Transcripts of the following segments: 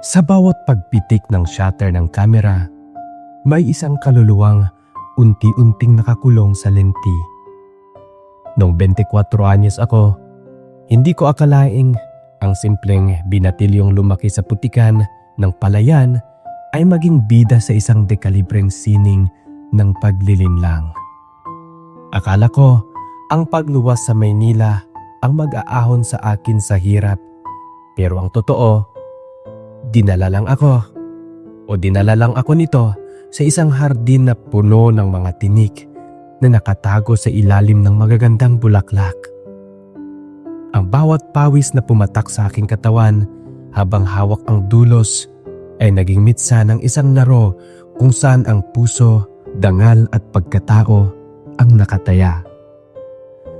Sa bawat pagpitik ng shutter ng kamera, may isang kaluluwang unti-unting nakakulong sa lenti. Noong 24 anyos ako, hindi ko akalaing ang simpleng binatilyong lumaki sa putikan ng palayan ay maging bida sa isang dekalibreng sining ng paglilinlang. Akala ko ang pagluwas sa Maynila ang mag-aahon sa akin sa hirap, pero ang totoo, dinala lang ako nito sa isang hardin na puno ng mga tinik na nakatago sa ilalim ng magagandang bulaklak. Ang bawat pawis na pumatak sa aking katawan habang hawak ang dulos ay naging mitsa ng isang laro kung saan ang puso, dangal at pagkatao ang nakataya.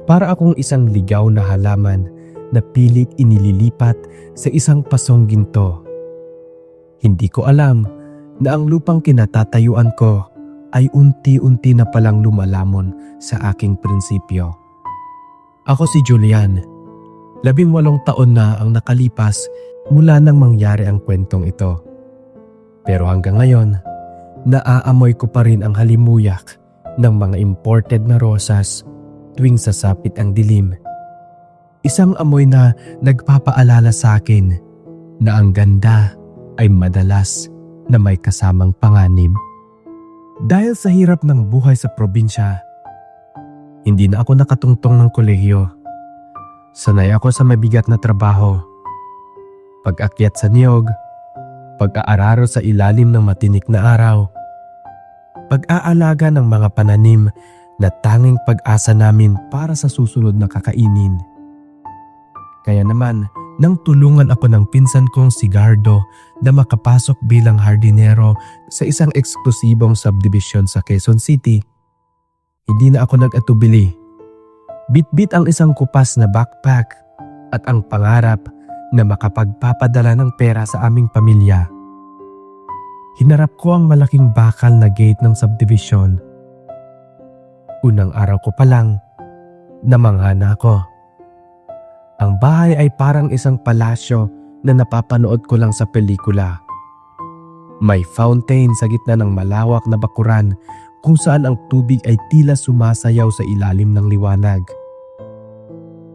Para akong isang ligaw na halaman na pilit inililipat sa isang pasong ginto. Hindi ko alam na ang lupang kinatatayuan ko ay unti-unti na palang lumalamon sa aking prinsipyo. Ako si Julian. 18 taon na ang nakalipas mula nang mangyari ang kwentong ito. Pero hanggang ngayon, naaamoy ko pa rin ang halimuyak ng mga imported na rosas tuwing sasapit ang dilim. Isang amoy na nagpapaalala sa akin na ang ganda ay madalas na may kasamang panganib. Dahil sa hirap ng buhay sa probinsya, hindi na ako nakatungtong ng kolehiyo. Sanay ako sa mabigat na trabaho. Pag-akyat sa niyog, pag-aararo sa ilalim ng matinik na araw, pag-aalaga ng mga pananim na tanging pag-asa namin para sa susunod na kakainin. Kaya naman, nang tulungan ako ng pinsan kong si Gardo na makapasok bilang hardinero sa isang eksklusibong subdivision sa Quezon City, hindi na ako nag-atubili. Bitbit ang isang kupas na backpack at ang pangarap na makapagpapadala ng pera sa aming pamilya. Hinarap ko ang malaking bakal na gate ng subdivision. Unang araw ko pa lang, namangha na ako. Ang bahay ay parang isang palasyo na napapanood ko lang sa pelikula. May fountain sa gitna ng malawak na bakuran kung saan ang tubig ay tila sumasayaw sa ilalim ng liwanag.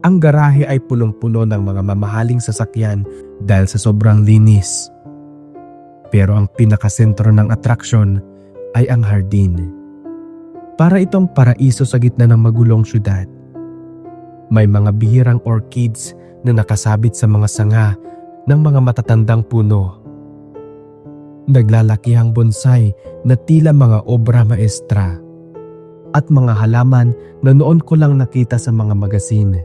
Ang garahe ay punong-puno ng mga mamahaling sasakyan dahil sa sobrang linis. Pero ang pinakasentro ng atraksyon ay ang hardin. Para itong paraiso sa gitna ng magulong syudad. May mga bihirang orchids na nakasabit sa mga sanga ng mga matatandang puno. Naglalakihang bonsai na tila mga obra maestra at mga halaman na noon ko lang nakita sa mga magasin.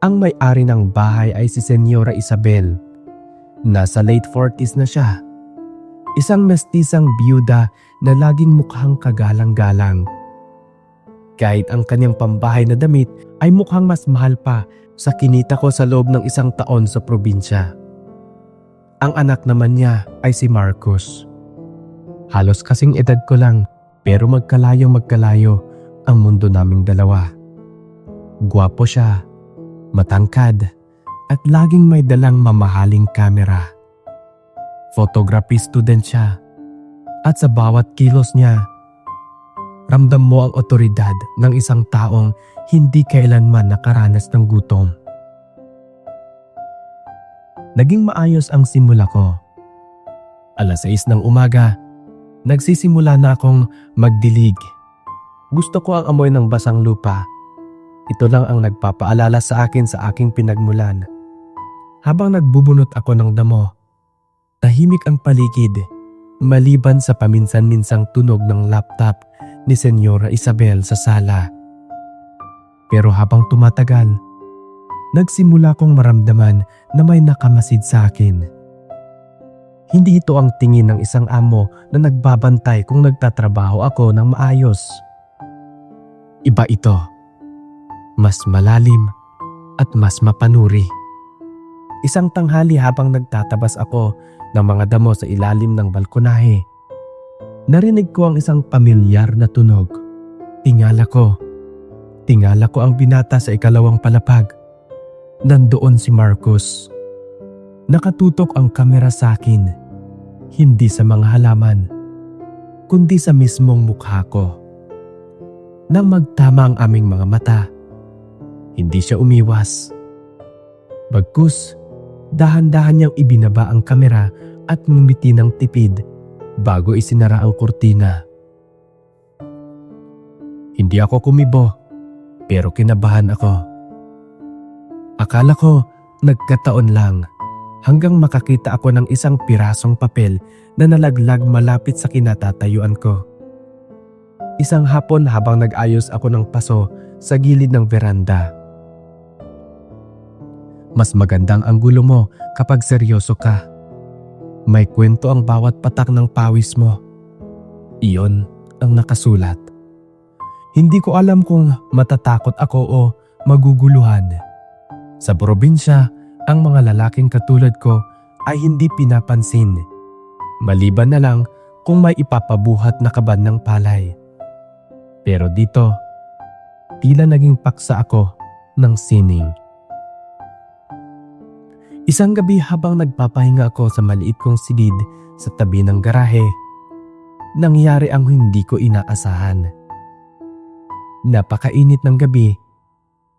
Ang may-ari ng bahay ay si Senyora Isabel. Nasa late 40s na siya. Isang mestisang biyuda na laging mukhang kagalang-galang. Kahit ang kanyang pambahay na damit ay mukhang mas mahal pa sa kinita ko sa loob ng isang taon sa probinsya. Ang anak naman niya ay si Marcos. Halos kasing edad ko lang pero magkalayo ang mundo naming dalawa. Gwapo siya, matangkad at laging may dalang mamahaling kamera. Photography student siya at sa bawat kilos niya, ramdam mo ang otoridad ng isang taong hindi kailanman nakaranas ng gutom. Naging maayos ang simula ko. 6:00 ng umaga, nagsisimula na akong magdilig. Gusto ko ang amoy ng basang lupa. Ito lang ang nagpapaalala sa akin sa aking pinagmulan. Habang nagbubunot ako ng damo, tahimik ang paligid maliban sa paminsan-minsang tunog ng laptop ni Senyora Isabel sa sala. Pero habang tumatagal, nagsimula kong maramdaman na may nakamasid sa akin. Hindi ito ang tingin ng isang amo na nagbabantay kung nagtatrabaho ako ng maayos. Iba ito. Mas malalim at mas mapanuri. Isang tanghali habang nagtatabas ako ng mga damo sa ilalim ng balkonahe, narinig ko ang isang pamilyar na tunog. Tingala ko ang binata sa ikalawang palapag. Nandoon si Marcos. Nakatutok ang kamera sa akin, hindi sa mga halaman, kundi sa mismong mukha ko. Nang magtama ang aming mga mata, hindi siya umiwas. Bagkus, dahan-dahan niyang ibinaba ang kamera at ngumiti ng tipid bago isinara ang kurtina. Hindi ako kumibo, pero kinabahan ako. Akala ko nagkataon lang hanggang makakita ako ng isang pirasong papel na nalaglag malapit sa kinatatayuan ko. Isang hapon habang nag-ayos ako ng paso sa gilid ng veranda. Mas magandang anggulo mo kapag seryoso ka. May kwento ang bawat patak ng pawis mo. Iyon ang nakasulat. Hindi ko alam kung matatakot ako o maguguluhan. Sa probinsya, ang mga lalaking katulad ko ay hindi pinapansin. Maliban na lang kung may ipapabuhat na kaban ng palay. Pero dito, tila naging paksa ako ng sining. Isang gabi habang nagpapahinga ako sa maliit kong silid sa tabi ng garahe, nangyari ang hindi ko inaasahan. Napakainit ng gabi,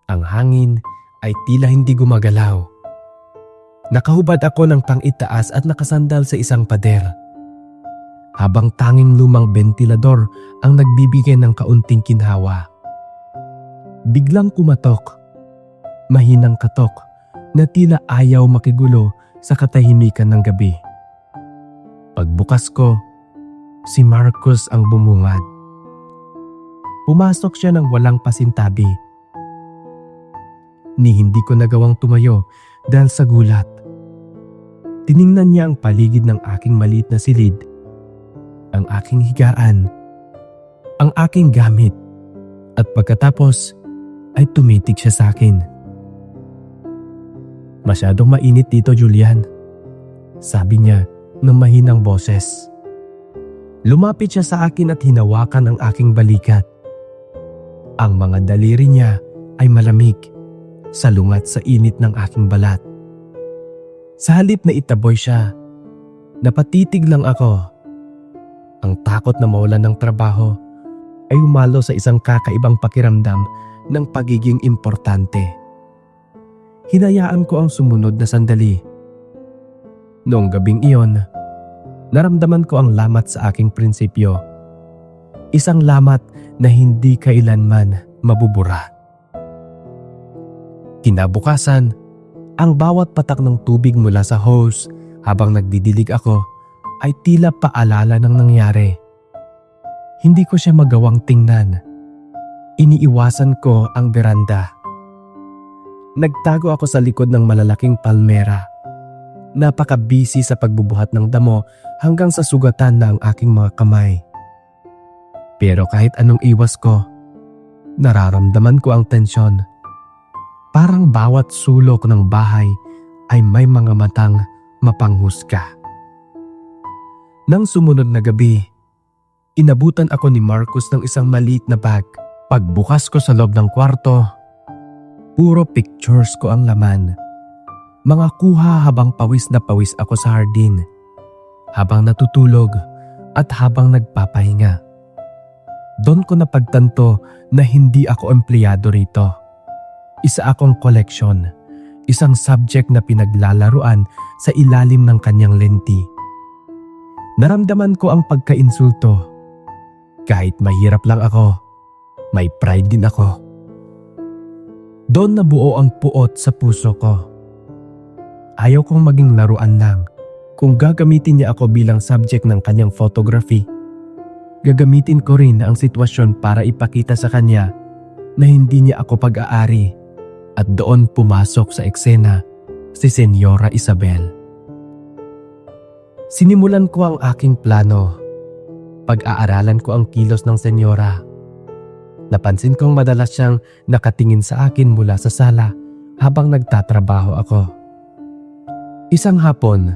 ang hangin ay tila hindi gumagalaw. Nakahubad ako ng pang-itaas at nakasandal sa isang pader. Habang tanging lumang bentilador ang nagbibigay ng kaunting kinhawa. Biglang kumatok, mahinang katok na tila ayaw makigulo sa katahimikan ng gabi. Pagbukas ko, si Marcus ang bumungad. Pumasok siya ng walang pasintabi. Ni hindi ko nagawang tumayo dahil sa gulat. Tiningnan niya ang paligid ng aking maliit na silid, ang aking higaan, ang aking gamit, at pagkatapos ay tumitig siya sa akin. "Masyadong mainit dito, Julian," sabi niya ng mahinang boses. Lumapit siya sa akin at hinawakan ang aking balikat. Ang mga daliri niya ay malamig, salungat sa init ng aking balat. Sa halip na itaboy siya, napatitig lang ako. Ang takot na mawalan ng trabaho ay umalo sa isang kakaibang pakiramdam ng pagiging importante. Hinayaan ko ang sumunod na sandali. Noong gabing iyon, naramdaman ko ang lamat sa aking prinsipyo. Isang lamat na hindi kailanman mabubura. Kinabukasan, ang bawat patak ng tubig mula sa hose habang nagdidilig ako ay tila paalala ng nangyari. Hindi ko siya magawang tingnan. Iniiwasan ko ang beranda. Nagtago ako sa likod ng malalaking palmera. Napaka-busy sa pagbubuhat ng damo hanggang sa sugatan na ang aking mga kamay. Pero kahit anong iwas ko, nararamdaman ko ang tensyon. Parang bawat sulok ng bahay ay may mga matang mapanghusga. Nang sumunod na gabi, inabutan ako ni Marcus ng isang maliit na bag. Pagbukas ko sa loob ng kwarto, puro pictures ko ang laman. Mga kuha habang pawis na pawis ako sa hardin, habang natutulog at habang nagpapahinga. Doon ko napagtanto na hindi ako empleyado rito. Isa akong koleksyon, isang subject na pinaglalaruan sa ilalim ng kanyang lenti. Naramdaman ko ang pagkainsulto. Kahit mahirap lang ako, may pride din ako. Doon nabuo ang puot sa puso ko. Ayaw kong maging laruan lang. Kung gagamitin niya ako bilang subject ng kanyang photography, gagamitin ko rin ang sitwasyon para ipakita sa kanya na hindi niya ako pag-aari, at doon pumasok sa eksena si Senyora Isabel. Sinimulan ko ang aking plano. Pag-aaralan ko ang kilos ng senyora. Napansin kong madalas siyang nakatingin sa akin mula sa sala habang nagtatrabaho ako. Isang hapon,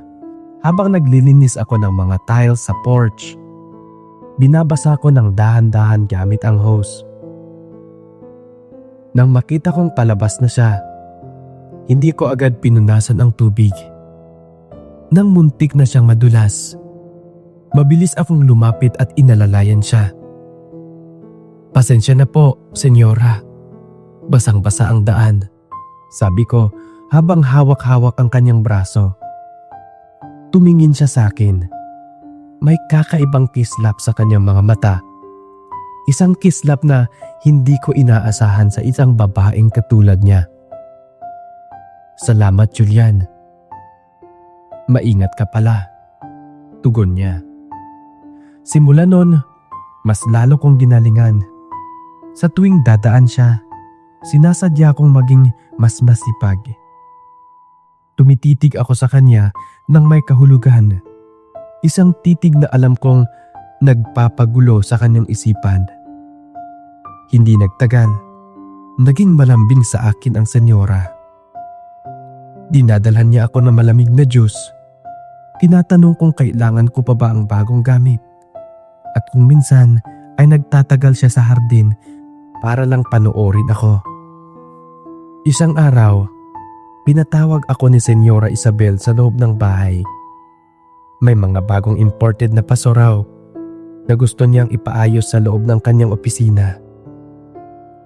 habang naglilinis ako ng mga tiles sa porch, binabasa ko ng dahan-dahan gamit ang hose. Nang makita kong palabas na siya, hindi ko agad pinunasan ang tubig. nang muntik na siyang madulas. Mabilis akong lumapit at inalalayan siya. "Pasensya na po, senyora. Basang-basa ang daan," sabi ko habang hawak-hawak ang kanyang braso. Tumingin siya sa akin. May kakaibang kislap sa kanyang mga mata. Isang kislap na hindi ko inaasahan sa isang babaeng katulad niya. "Salamat, Julian. Maingat ka pala," tugon niya. Simula nun, mas lalo kong ginalingan. Sa tuwing dadaan siya, sinasadya kong maging mas masipag. Tumititig ako sa kanya nang may kahulugan. Isang titig na alam kong nagpapagulo sa kanyang isipan. Hindi nagtagal, naging malambing sa akin ang senyora. Dinadalhan niya ako ng malamig na juice. Tinatanong kung kailangan ko pa ba ang bagong gamit. At kung minsan ay nagtatagal siya sa hardin para lang panoorin ako. Isang araw, pinatawag ako ni Senyora Isabel sa loob ng bahay. May mga bagong imported na paso raw na gusto niyang ipaayos sa loob ng kanyang opisina.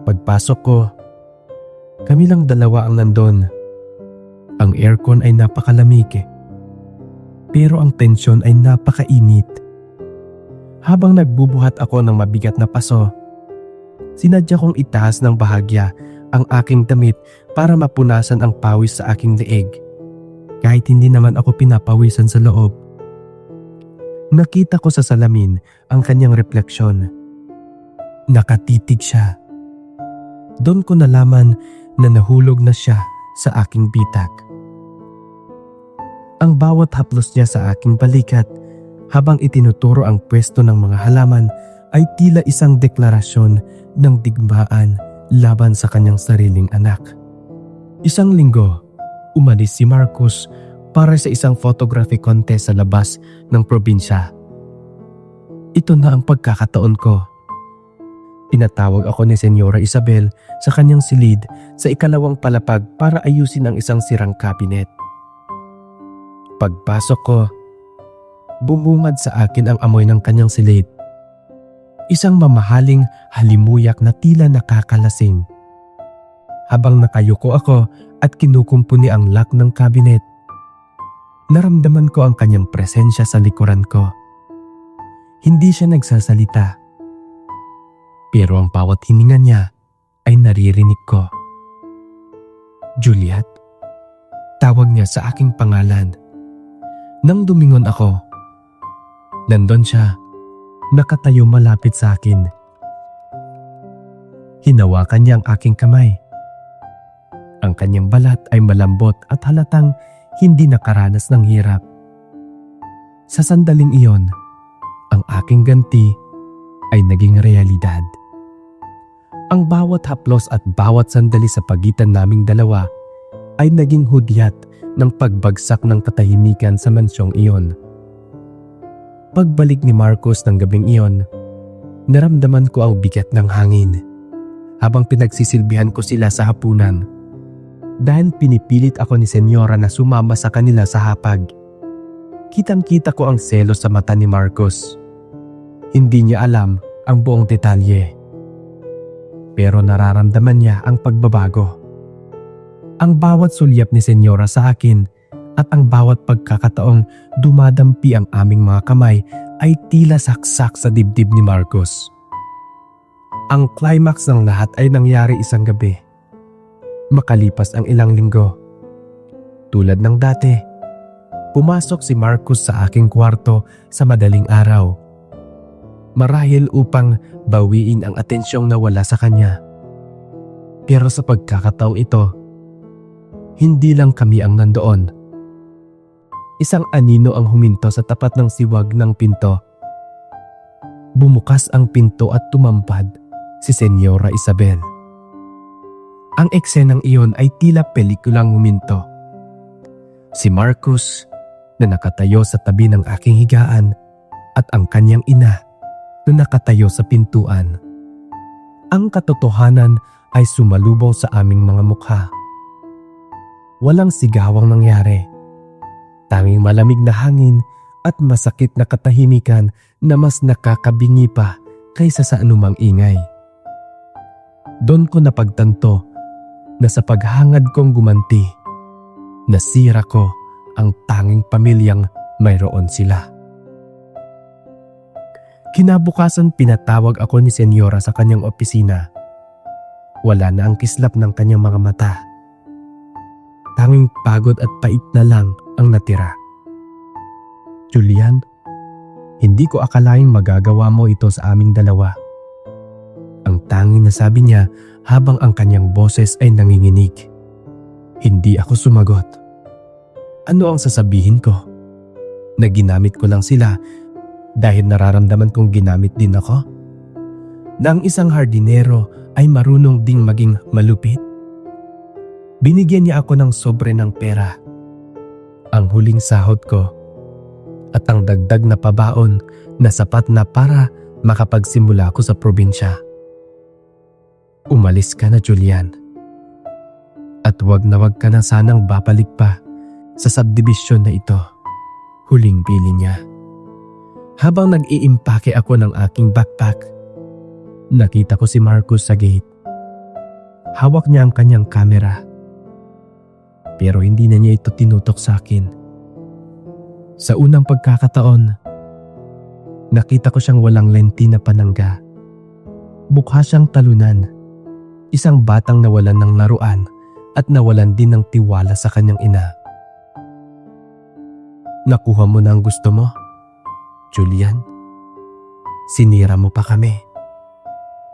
Pagpasok ko, kami lang dalawa ang nandun. Ang aircon ay napakalamig, pero ang tensyon ay napakainit. Habang nagbubuhat ako ng mabigat na paso, sinadya kong itaas ng bahagya ang aking damit para mapunasan ang pawis sa aking leeg. Kahit hindi naman ako pinapawisan sa loob. Nakita ko sa salamin ang kanyang refleksyon. Nakatitig siya. Doon ko nalaman na nahulog na siya sa aking bitak. Ang bawat haplos niya sa aking balikat habang itinuturo ang pwesto ng mga halaman ay tila isang deklarasyon ng digmaan laban sa kanyang sariling anak. Isang linggo, umalis si Marcos para sa isang photography contest sa labas ng probinsya. Ito na ang pagkakataon ko. Pinatawag ako ni Senyora Isabel sa kanyang silid sa ikalawang palapag para ayusin ang isang sirang cabinet. Pagpasok ko, bumungad sa akin ang amoy ng kanyang silid. Isang mamahaling halimuyak na tila nakakalasing. Habang nakayuko ako at kinukumpuni ang lock ng cabinet, naramdaman ko ang kanyang presensya sa likuran ko. Hindi siya nagsasalita, pero ang bawat hininga niya ay naririnig ko. "Juliet?" Tawag niya sa aking pangalan. Nang dumingon ako, nandun siya, nakatayo malapit sa akin. Hinawakan niya ang aking kamay. Ang kanyang balat ay malambot at halatang hindi nakaranas ng hirap. Sa sandaling iyon, ang aking ganti ay naging realidad. Ang bawat haplos at bawat sandali sa pagitan naming dalawa ay naging hudyat ng pagbagsak ng katahimikan sa mansyong iyon. Pagbalik ni Marcos ng gabing iyon, naramdaman ko ang bigat ng hangin habang pinagsisilbihan ko sila sa hapunan. Dahil pinipilit ako ni Senyora na sumama sa kanila sa hapag. Kitang-kita ko ang selos sa mata ni Marcos. Hindi niya alam ang buong detalye. Pero nararamdaman niya ang pagbabago. Ang bawat sulyap ni Senyora sa akin at ang bawat pagkakataong dumadampi ang aming mga kamay ay tila saksak sa dibdib ni Marcos. Ang climax ng lahat ay nangyari isang gabi. Makalipas ang ilang linggo. Tulad ng dati, pumasok si Marcos sa aking kwarto sa madaling araw. Marahil upang bawiin ang atensyong nawala sa kanya. Pero sa pagkakataong ito, hindi lang kami ang nandoon. Isang anino ang huminto sa tapat ng siwag ng pinto. Bumukas ang pinto at tumampad si Senyora Isabel. Ang eksenang iyon ay tila pelikulang huminto. Si Marcos na nakatayo sa tabi ng aking higaan at ang kanyang ina na nakatayo sa pintuan. Ang katotohanan ay sumalubong sa aming mga mukha. Walang sigawang nangyari. Tanging malamig na hangin at masakit na katahimikan na mas nakakabingi pa kaysa sa anumang ingay. Doon ko napagtanto na sa paghangad kong gumanti, nasira ko ang tanging pamilyang mayroon sila. Kinabukasan pinatawag ako ni Senyora sa kanyang opisina. Wala na ang kislap ng kanyang mga mata. Tanging pagod at pait na lang ang natira. Julian, hindi ko akalaing magagawa mo ito sa aming dalawa. Ang tanging nasabi niya habang ang kanyang boses ay nanginginig. Hindi ako sumagot. Ano ang sasabihin ko? Na ginamit ko lang sila dahil nararamdaman kong ginamit din ako? Na ang isang hardinero ay marunong ding maging malupit? Binigyan niya ako ng sobre ng pera. Ang huling sahod ko at ang dagdag na pabaon na sapat na para makapagsimula ako sa probinsya. Umalis ka na, Julian. At wag na wag ka na sanang babalik pa sa subdivision na ito. Huling bilin niya. Habang nag-iimpake ako ng aking backpack, nakita ko si Marcus sa gate. Hawak niya ang kanyang kamera. Pero hindi na niya ito tinutok sa akin. Sa unang pagkakataon, nakita ko siyang walang lenti na panangga. Mukha siyang talunan. Isang batang nawalan ng laruan at nawalan din ng tiwala sa kanyang ina. Nakuha mo na ang gusto mo, Julian? Sinira mo pa kami.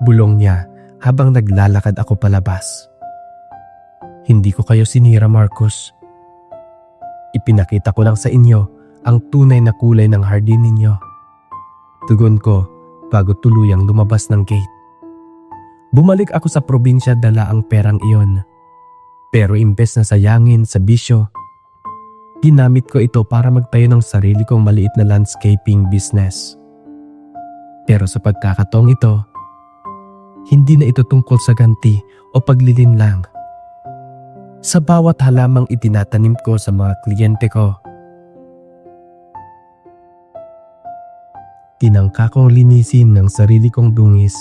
Bulong niya habang naglalakad ako palabas. Hindi ko kayo sinira, Marcus. Ipinakita ko lang sa inyo ang tunay na kulay ng hardin ninyo. Tugon ko bago tuluyang lumabas ng gate. Bumalik ako sa probinsya dala ang perang iyon. Pero imbes na sayangin sa bisyo, ginamit ko ito para magtayo ng sarili kong maliit na landscaping business. Pero sa pagkakataong ito, hindi na ito tungkol sa ganti o paglilinlang. Sa bawat halamang itinatanim ko sa mga kliyente ko, tinangka kong linisin ng sarili kong dungis.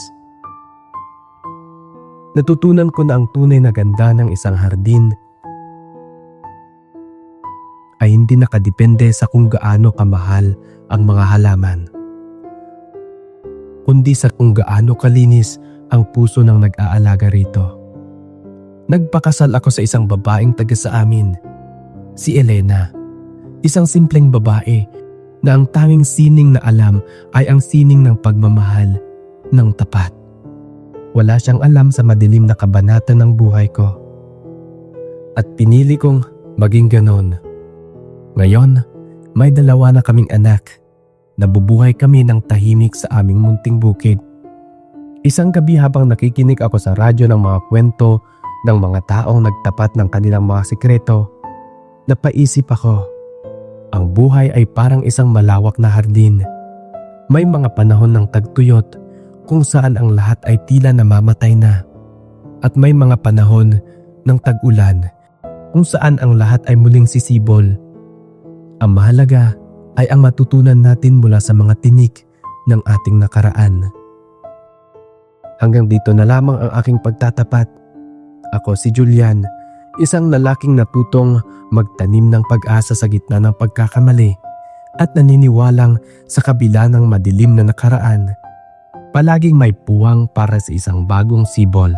Natutunan ko na ang tunay na ganda ng isang hardin ay hindi nakadepende sa kung gaano kamahal ang mga halaman, kundi sa kung gaano kalinis ang puso ng nag-aalaga rito. Nagpakasal ako sa isang babaeng taga sa amin, si Elena. Isang simpleng babae na ang tanging sining na alam ay ang sining ng pagmamahal ng tapat. Wala siyang alam sa madilim na kabanata ng buhay ko. At pinili kong maging ganon. Ngayon, may 2 na kaming anak. Nabubuhay kami ng tahimik sa aming munting bukid. Isang gabi habang nakikinig ako sa radyo ng mga kwento ng mga taong nagtapat ng kanilang mga sikreto, napaisip ako, ang buhay ay parang isang malawak na hardin. May mga panahon ng tagtuyot kung saan ang lahat ay tila namamatay na. At may mga panahon ng tag-ulan kung saan ang lahat ay muling sisibol. Ang mahalaga ay ang matutunan natin mula sa mga tinik ng ating nakaraan. Hanggang dito na lamang ang aking pagtatapat. Ako si Julian, isang lalaking natutong magtanim ng pag-asa sa gitna ng pagkakamali at naniniwalang sa kabila ng madilim na nakaraan, palaging may puwang para sa isang bagong sibol.